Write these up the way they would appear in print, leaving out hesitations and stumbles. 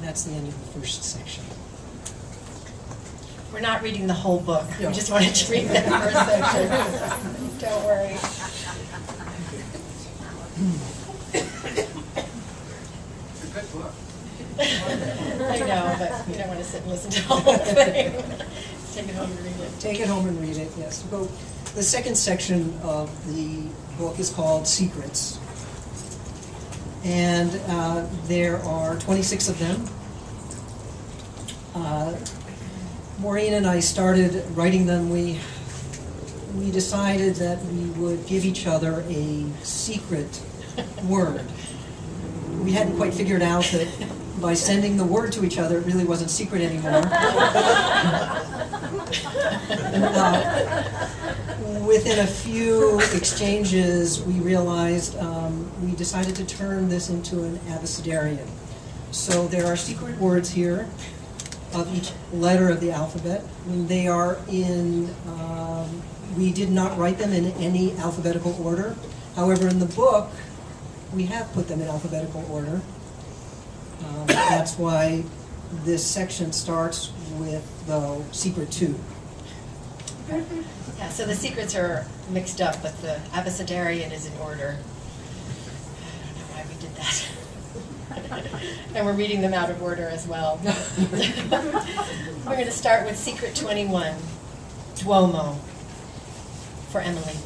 That's the end of the first section. We're not reading the whole book. No. We just wanted to read that first section. Don't worry. Good book. I know, but you don't want to sit and listen to the whole thing. Take it home and read it. Take it home and read it, yes. Go. The second section of the book is called Secrets. And there are 26 of them. Maureen and I started writing them. We decided that we would give each other a secret word. We hadn't quite figured out that by sending the word to each other, it really wasn't secret anymore. Within a few exchanges, we realized we decided to turn this into an abecedarian. So there are secret words here of each letter of the alphabet. And they are in, we did not write them in any alphabetical order. However, in the book, we have put them in alphabetical order. That's why this section starts with the secret 2. Yeah, so the secrets are mixed up, but the abecedarian is in order. I don't know why we did that. And we're reading them out of order as well. We're going to start with secret 21, Duomo, for Emily.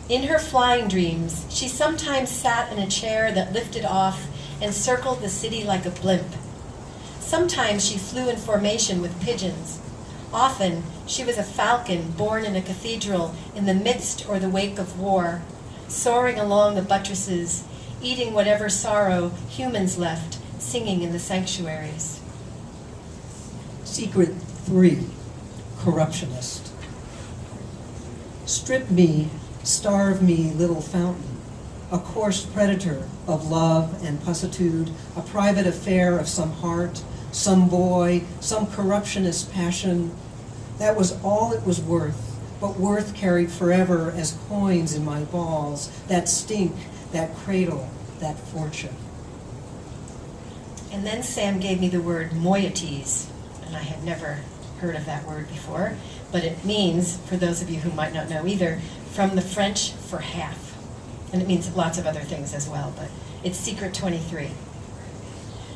In her flying dreams, she sometimes sat in a chair that lifted off and circled the city like a blimp. Sometimes she flew in formation with pigeons. Often, she was a falcon born in a cathedral in the midst or the wake of war, soaring along the buttresses, eating whatever sorrow humans left, singing in the sanctuaries. Secret 3, corruptionist. Strip me, starve me, little fountain, a coarse predator of love and pussitude, a private affair of some heart, some boy, some corruptionist passion. That was all it was worth, but worth carried forever as coins in my balls, that stink, that cradle, that fortune. And then Sam gave me the word moieties, and I had never heard of that word before, but it means, for those of you who might not know either, from the French for half. And it means lots of other things as well, but it's secret 23.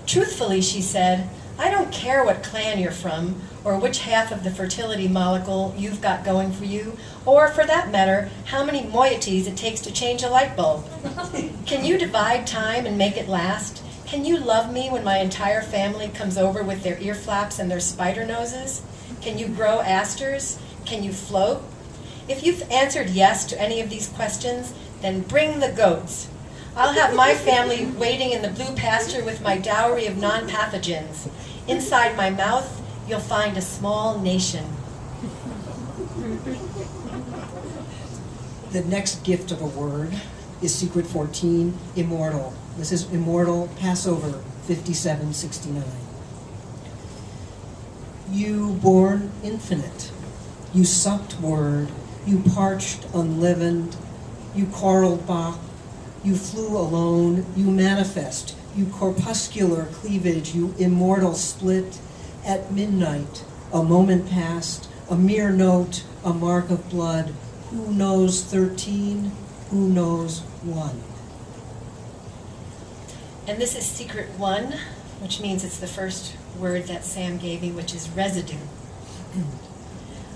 Truthfully, she said, I don't care what clan you're from, or which half of the fertility molecule you've got going for you, or for that matter, how many moieties it takes to change a light bulb. Can you divide time and make it last? Can you love me when my entire family comes over with their ear flaps and their spider noses? Can you grow asters? Can you float? If you've answered yes to any of these questions, then bring the goats. I'll have my family waiting in the blue pasture with my dowry of non-pathogens. Inside my mouth, you'll find a small nation. The next gift of a word is secret 14, immortal. This is immortal, Passover 5769. You born infinite, you sucked word, you parched unleavened, you quarreled Bach, you flew alone, you manifest, you corpuscular cleavage, you immortal split. At midnight, a moment passed, a mere note, a mark of blood. Who knows 13? Who knows 1? And this is secret 1, which means it's the first word that Sam gave me, which is residue.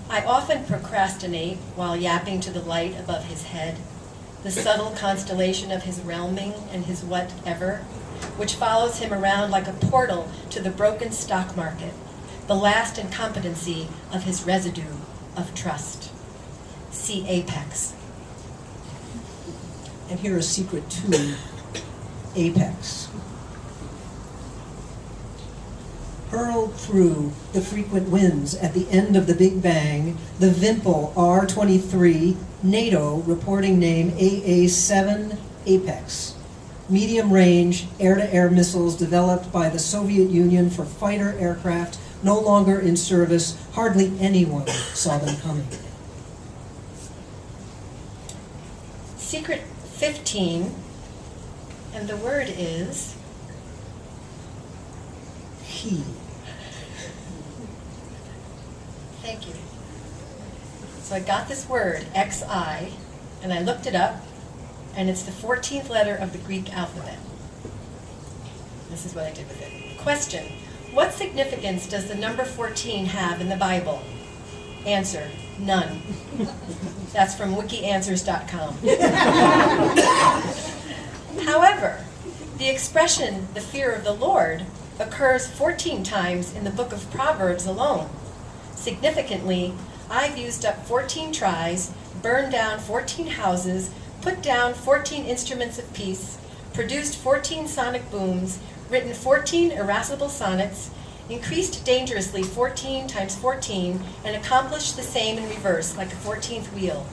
I often procrastinate while yapping to the light above his head, the subtle constellation of his realming and his whatever, which follows him around like a portal to the broken stock market, the last incompetency of his residue of trust. See Apex. And here is secret 2, apex. Hurled through the frequent winds at the end of the Big Bang, the Vimple R-23, NATO reporting name AA-7 Apex. Medium range air-to-air missiles developed by the Soviet Union for fighter aircraft, no longer in service. Hardly anyone saw them coming. Secret 15, and the word is P. Thank you. So I got this word, XI, and I looked it up, and it's the 14th letter of the Greek alphabet. This is what I did with it. Question: what significance does the number 14 have in the Bible? Answer: none. That's from wikianswers.com. However, the expression, the fear of the Lord, occurs 14 times in the book of Proverbs alone. Significantly, I've used up 14 tries, burned down 14 houses, put down 14 instruments of peace, produced 14 sonic booms, written 14 irascible sonnets, increased dangerously 14 times 14, and accomplished the same in reverse, like a 14th wheel.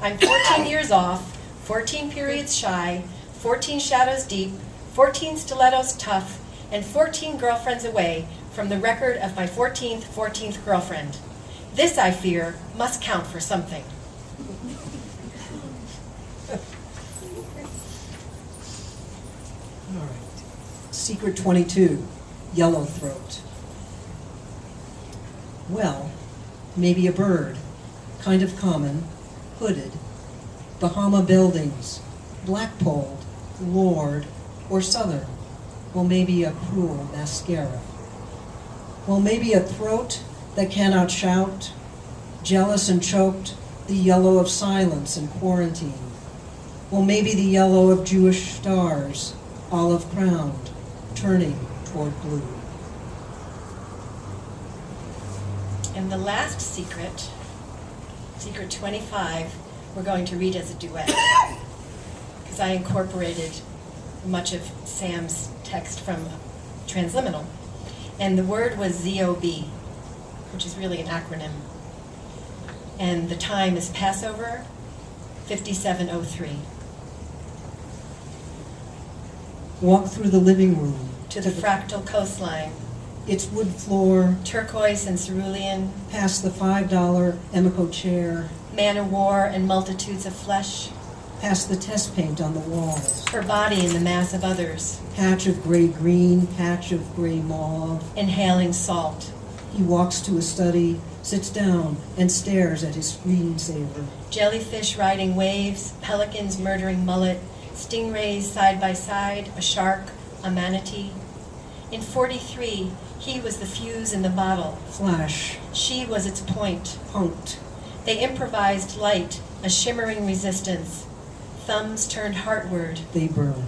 I'm 14 years off, 14 periods shy, 14 shadows deep, 14 stilettos tough, and 14 girlfriends away from the record of my 14th girlfriend. This, I fear, must count for something. All right. Secret 22, yellow throat. Well, maybe a bird, kind of common, hooded, Bahama buildings, black-polled, Lord, or Southern. Well, maybe a cruel mascara. Well, maybe a throat that cannot shout, jealous and choked, the yellow of silence and quarantine. Well, maybe the yellow of Jewish stars, olive-crowned, turning toward blue. And the last secret, secret 25, we're going to read as a duet, because I incorporated much of Sam's text from Transliminal. And the word was ZOB, which is really an acronym. And the time is Passover, 5703. Walk through the living room, To the fractal coastline, its wood floor, turquoise and cerulean, past the $5 Emiko chair, man of war and multitudes of flesh, past the test paint on the walls, her body in the mass of others, patch of gray-green, patch of gray mauve. inhaling salt, He walks to his study, sits down, and stares at his screensaver. jellyfish riding waves, pelicans murdering mullet, stingrays side by side, a shark, a manatee. In 43, he was the fuse in the bottle. Flash, She was its point. punked, They improvised light, a shimmering resistance. Thumbs turned heartward. they burn.